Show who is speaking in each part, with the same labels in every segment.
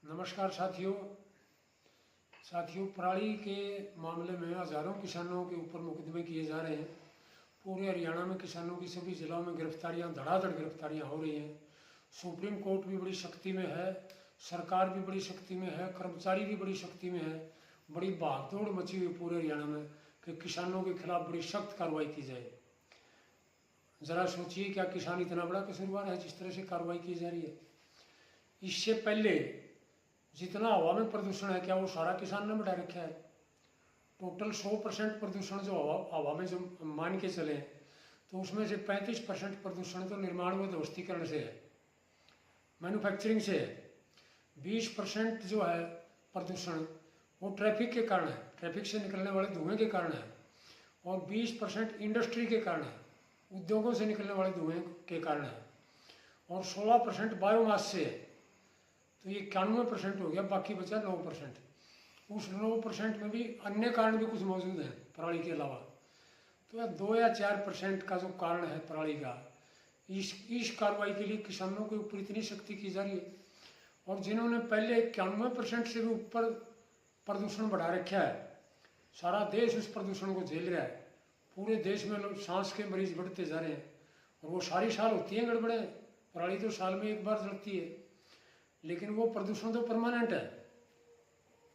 Speaker 1: नमस्कार साथियों पराली के मामले में हज़ारों किसानों के ऊपर मुकदमे किए जा रहे हैं। पूरे हरियाणा में किसानों की सभी जिलों में गिरफ्तारियां, धड़ाधड़ गिरफ्तारियां हो रही हैं। सुप्रीम कोर्ट भी बड़ी शक्ति में है, सरकार भी बड़ी शक्ति में है, कर्मचारी भी बड़ी शक्ति में है। बड़ी भागदौड़ मची हुई पूरे हरियाणा में कि किसानों के खिलाफ बड़ी सख्त कार्रवाई की जाए। ज़रा सोचिए, क्या किसान इतना बड़ा कसूरवार है जिस तरह से कार्रवाई की जा रही है? इससे पहले जितना हवा में प्रदूषण है, क्या वो सारा किसान ने बढ़ा रखा है? टोटल 100% प्रदूषण जो हवा में जो मान के चले, तो उसमें से 35% प्रदूषण तो निर्माण व ध्वस्तीकरण से है, मैन्युफैक्चरिंग से है। 20% जो है प्रदूषण वो ट्रैफिक के कारण है, ट्रैफिक से निकलने वाले धुएं के कारण है। और 20% इंडस्ट्री के कारण है, उद्योगों से निकलने वाले धुएं के कारण है। और 16% बायोमास से है। तो ये 91% हो गया, बाकी बचा 9%। उस 9% में भी अन्य कारण भी कुछ मौजूद हैं पराली के अलावा। तो यह 2 या 4% का जो कारण है पराली का, इस कार्रवाई के लिए किसानों के ऊपर इतनी सख्ती की जा रही है। और जिन्होंने पहले 91% से भी ऊपर प्रदूषण बढ़ा रखा है, सारा देश उस प्रदूषण को झेल रहा है। पूरे देश में लोग सांस के मरीज बढ़ते जा रहे हैं। और वो सारी साल होती हैं गड़बड़ें। पराली तो साल में एक बार जलती है, लेकिन वो प्रदूषण तो परमानेंट है।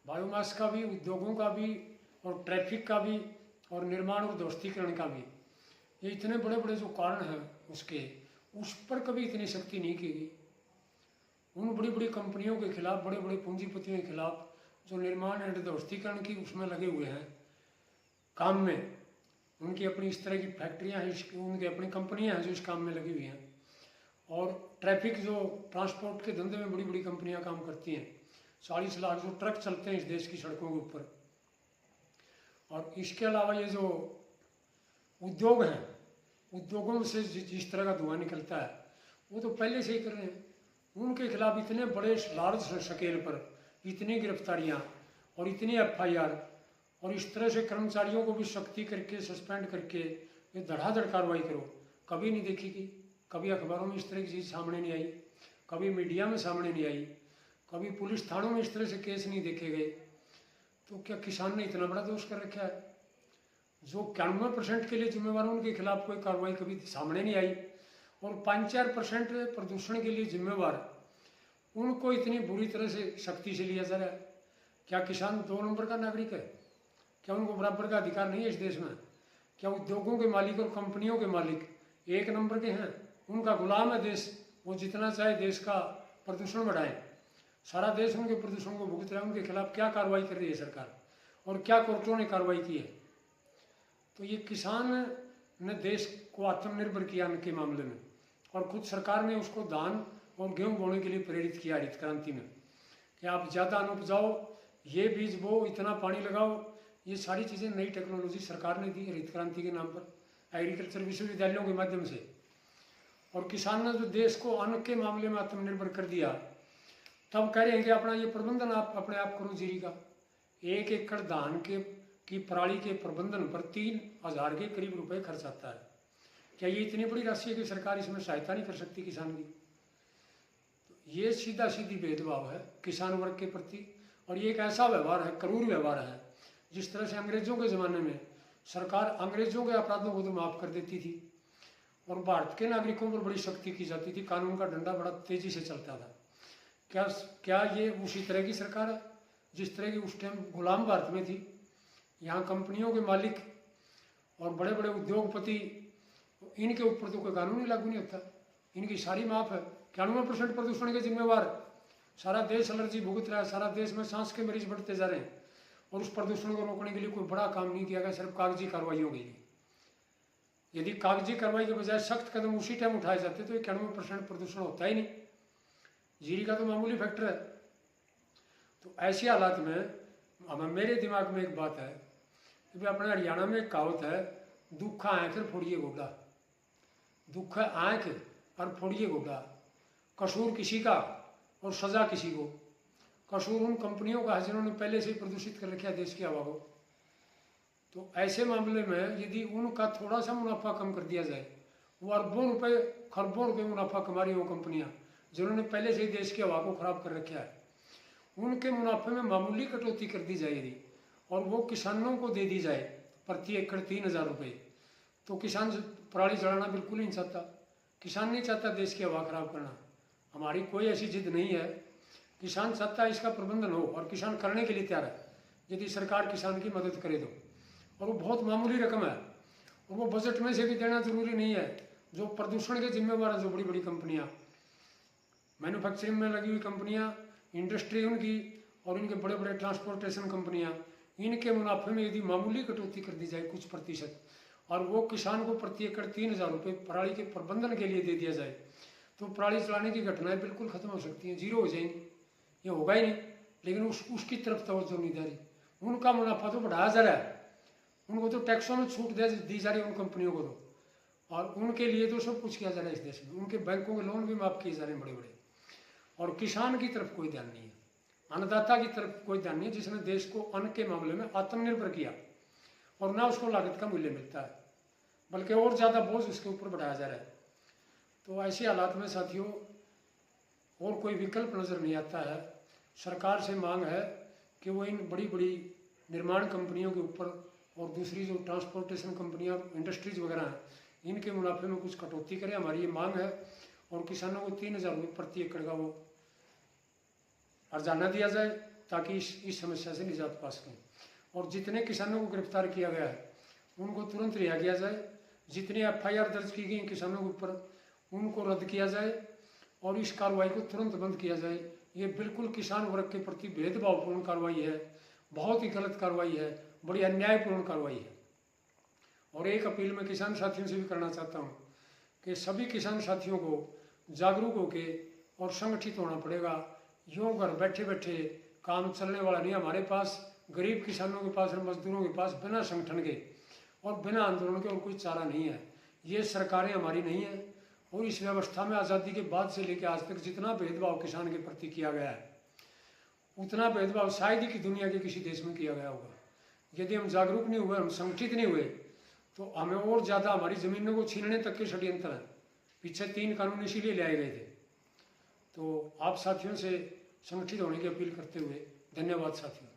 Speaker 1: बायोमास का भी, उद्योगों का भी, और ट्रैफिक का भी, और निर्माण और ध्वस्तीकरण का भी। ये इतने बड़े बड़े जो कारण हैं उसके, उस पर कभी इतनी सख्ती नहीं की गई। उन बड़ी बड़ी कंपनियों के खिलाफ, बड़े बड़े पूंजीपतियों के खिलाफ जो निर्माण एंड ध्वस्तीकरण की उसमें लगे हुए हैं काम में, उनकी अपनी इस तरह की फैक्ट्रियाँ हैं, उनकी अपनी कंपनियाँ हैं जो इस काम में लगी हुई हैं। और ट्रैफिक जो ट्रांसपोर्ट के धंधे में बड़ी बड़ी कंपनियां काम करती हैं, 40 लाख जो ट्रक चलते हैं इस देश की सड़कों के ऊपर। और इसके अलावा ये जो उद्योग हैं, उद्योगों से जिस तरह का धुआं निकलता है, वो तो पहले से ही कर रहे हैं। उनके खिलाफ इतने बड़े लार्ज स्केल पर इतनी गिरफ्तारियाँ और इतनी FIR, और इस तरह से कर्मचारियों को भी सख्ती करके, सस्पेंड करके ये धड़ाधड़ कार्रवाई करो, कभी नहीं देखी गई। कभी अखबारों में इस तरह की चीज़ सामने नहीं आई, कभी मीडिया में सामने नहीं आई, कभी पुलिस थानों में इस तरह से केस नहीं देखे गए। तो क्या किसान ने इतना बड़ा दोष कर रखा है? जो 91% के लिए जिम्मेवार हैं उनके खिलाफ कोई कार्रवाई कभी सामने नहीं आई, और 5-4% प्रदूषण के लिए जिम्मेवार उनको इतनी बुरी तरह से सख्ती से लिया जा रहा है। क्या किसान 2 नंबर का नागरिक है? क्या उनको बराबर का अधिकार नहीं है इस देश में? क्या उद्योगों के मालिक और कंपनियों के मालिक 1 नंबर के हैं? उनका गुलाम है देश, वो जितना चाहे देश का प्रदूषण बढ़ाए। सारा देश उनके प्रदूषण को भुगत रहा है। उनके खिलाफ क्या कार्रवाई कर रही है सरकार, और क्या कोर्टों ने कार्रवाई की है? तो ये किसान ने देश को आत्मनिर्भर किया अन्न के मामले में, और खुद सरकार ने उसको धान और गेहूँ बोने के लिए प्रेरित किया हरित क्रांति में, कि आप ज़्यादा अन्न उपजाओ, ये बीज बो, इतना पानी लगाओ। ये सारी चीज़ें नई टेक्नोलॉजी सरकार ने दी हरित क्रांति के नाम पर, एग्रीकल्चर विश्वविद्यालयों के माध्यम से। और किसान ने जो देश को अन्न के मामले में आत्मनिर्भर कर दिया, तब कह रहे हैं कि अपना ये प्रबंधन आप अपने आप करो जीरी का। 1 एकड़ धान की पराली के प्रबंधन पर 3,000 के करीब रुपए खर्च आता है। क्या ये इतनी बड़ी राशि है कि सरकार इसमें सहायता नहीं कर सकती किसान की? तो ये सीधा सीधी भेदभाव है किसान वर्ग के प्रति। और ये एक ऐसा व्यवहार है, क्रूर व्यवहार है, जिस तरह से अंग्रेजों के ज़माने में सरकार अंग्रेजों के अपराधों को तो माफ़ कर देती थी, और भारत के नागरिकों पर बड़ी सख्ती की जाती थी, कानून का डंडा बड़ा तेजी से चलता था। क्या ये उसी तरह की सरकार है जिस तरह की उस टाइम गुलाम भारत में थी? यहाँ कंपनियों के मालिक और बड़े बड़े उद्योगपति, इनके ऊपर तो कोई कानून ही लागू नहीं होता, इनकी सारी माफ़ है। 91% प्रदूषण के जिम्मेवार सारा देश एलर्जी भुगत रहा है, सारा देश में सांस के मरीज बढ़ते जा रहे हैं, और उस प्रदूषण को रोकने के लिए कोई बड़ा काम नहीं किया गया, सिर्फ कागजी कार्रवाई हो गई। यदि कागजी कार्रवाई के बजाय सख्त कदम उसी टाइम उठाए जाते तो 91% प्रदूषण होता ही नहीं। जीरी का तो मामूली फैक्टर है। तो ऐसी हालात में मेरे दिमाग में एक बात है कि भाई अपने हरियाणा में एक कहावत है, दुख आँख और फोड़िए गोगा। दुख है आँख और फोड़िए गोगा। कसूर किसी का और सजा किसी को। कसूर उन कंपनियों का है जिन्होंने पहले से ही प्रदूषित कर रखा है देश की हवा को। तो ऐसे मामले में यदि उनका थोड़ा सा मुनाफा कम कर दिया जाए, वो अरबों रुपए, खरबों रुपए मुनाफा कमा रही हो कंपनियां जिन्होंने पहले से ही देश की हवा को खराब कर रखा है, उनके मुनाफे में मामूली कटौती कर दी जाएगी और वो किसानों को दे दी जाए प्रति एकड़ 3,000 रुपये, तो किसान पराली जलाना बिल्कुल नहीं चाहता। किसान नहीं चाहता देश की हवा खराब करना। हमारी कोई ऐसी जिद नहीं है। किसान चाहता है इसका प्रबंधन हो और किसान करने के लिए तैयार है यदि सरकार किसान की मदद करे तो। और वो बहुत मामूली रकम है और वो बजट में से भी देना जरूरी नहीं है। जो प्रदूषण के जिम्मेवार है, जो बड़ी बड़ी कंपनियां, मैन्युफैक्चरिंग में लगी हुई कंपनियां, इंडस्ट्री उनकी और इनके बड़े बड़े ट्रांसपोर्टेशन कंपनियां, इनके मुनाफे में यदि मामूली कटौती कर दी जाए कुछ प्रतिशत और वो किसान को प्रति एकड़ 3,000 रुपये पराली के प्रबंधन के लिए दे दिया जाए, तो पराली चलाने की घटनाएं बिल्कुल खत्म हो सकती हैं, जीरो हो जाएंगी। ये होगा ही नहीं, लेकिन उसकी तरफ तवज्जो नहीं दे रही। उनका मुनाफा तो बढ़ाया जा रहा है, उनको तो टैक्सों में छूट दी जा रही है उन कंपनियों को तो, और उनके लिए तो सब कुछ किया जा रहा है इस देश में। उनके बैंकों के लोन भी माफ किए जा रहे हैं बड़े बड़े, और किसान की तरफ कोई ध्यान नहीं है, अन्नदाता की तरफ कोई ध्यान नहीं है, जिसने देश को अन्न के मामले में आत्मनिर्भर किया और ना उसको लागत का मूल्य मिलता है, बल्कि और ज़्यादा बोझ उसके ऊपर बढ़ाया जा रहा है। तो ऐसे हालात में साथियों और कोई विकल्प नज़र नहीं आता है। सरकार से मांग है कि वो इन बड़ी बड़ी निर्माण कंपनियों के ऊपर और दूसरी जो ट्रांसपोर्टेशन कंपनियां, इंडस्ट्रीज वगैरह हैं, इनके मुनाफे में कुछ कटौती करें, हमारी ये मांग है। और किसानों को 3,000 रुपये प्रति एकड़ का वो अर्जाना दिया जाए ताकि इस समस्या से निजात पा सकें। और जितने किसानों को गिरफ्तार किया गया है उनको तुरंत रिहा किया जाए। जितनी FIR दर्ज की गई किसानों के ऊपर उनको रद्द किया जाए और इस कार्रवाई को तुरंत बंद किया जाए। ये बिल्कुल किसान वर्ग के प्रति भेदभावपूर्ण कार्रवाई है, बहुत ही गलत कार्रवाई है, बड़ी अन्यायपूर्ण कार्रवाई है। और एक अपील मैं किसान साथियों से भी करना चाहता हूँ कि सभी किसान साथियों को जागरूक होके और संगठित होना पड़ेगा। यूँ घर बैठे बैठे काम चलने वाला नहीं। हमारे पास गरीब किसानों के पास और मजदूरों के पास बिना संगठन के और बिना आंदोलन के और कोई चारा नहीं है। ये सरकारें हमारी नहीं है और इस व्यवस्था में आज़ादी के बाद से लेकर आज तक जितना भेदभाव किसान के प्रति किया गया है उतना भेदभाव शायद ही कि दुनिया के किसी देश में किया गया होगा। यदि हम जागरूक नहीं हुए, हम संगठित नहीं हुए, तो हमें और ज़्यादा हमारी ज़मीनों को छीनने तक के षड्यंत्र हैं। पीछे 3 कानून इसीलिए ले आए गए थे। तो आप साथियों से संगठित होने की अपील करते हुए धन्यवाद साथियों।